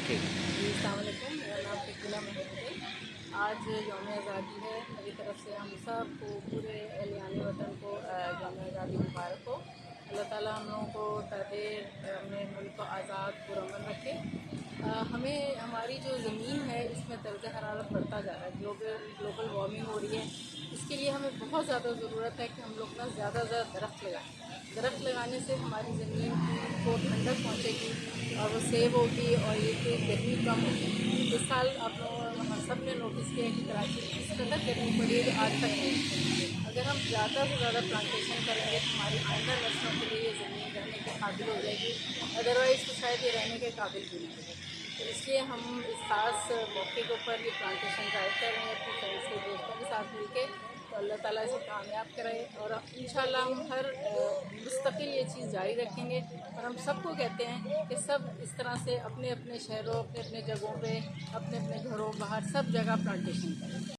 ٹھیک ہے. جی السلام علیکم، میرا نام شکیلہ محمود ہے. آج یوم آزادی ہے. میری طرف سے ہم سب کو، پورے اہلیان وطن کو یوم آزادی مبارک ہو. اللہ تعالیٰ ہم لوگوں کو تدیر اپنے ملک کو آزاد پرامن رکھے. ہمیں ہماری جو زمین ہے اس میں درجہ حرارت بڑھتا جا رہا ہے، گلوبل وارمنگ ہو رہی ہے. اس کے لیے ہمیں بہت زیادہ ضرورت ہے کہ ہم لوگ نا زیادہ سے زیادہ درخت لگائیں. درخت لگانے سے ہماری زمین کو ٹھنڈک پہنچے گی اور وہ سیو ہوگی اور یہ کہ گرمی کم ہوگی. اس سال آپ لوگوں ہم سب نے نوٹس کیا ہے کہ کراچی میں اس قدر گرمی پڑی ہے جو آج تک نہیں ہوئی. اگر ہم زیادہ سے زیادہ پلانٹیشن کریں گے تو ہماری آئندہ نسلوں کے لیے یہ زمین رہنے کے قابل ہو جائے گی. ادروائز تو شاید یہ رہنے کے قابل بھی نہیں ہے. تو اس لیے ہم اس خاص موقع کے اوپر یہ پلانٹیشن ڈرائیو کر رہے ہیں اپنی فرینڈس کے دوستوں کے ساتھ مل کے. تو اللہ تعالیٰ اسے کامیاب کرے اور انشاءاللہ ہم ہر مستقل یہ چیز جاری رکھیں گے. اور ہم سب کو کہتے ہیں کہ سب اس طرح سے اپنے اپنے شہروں، اپنے اپنے جگہوں پہ، اپنے اپنے گھروں باہر سب جگہ پلانٹیشن کریں.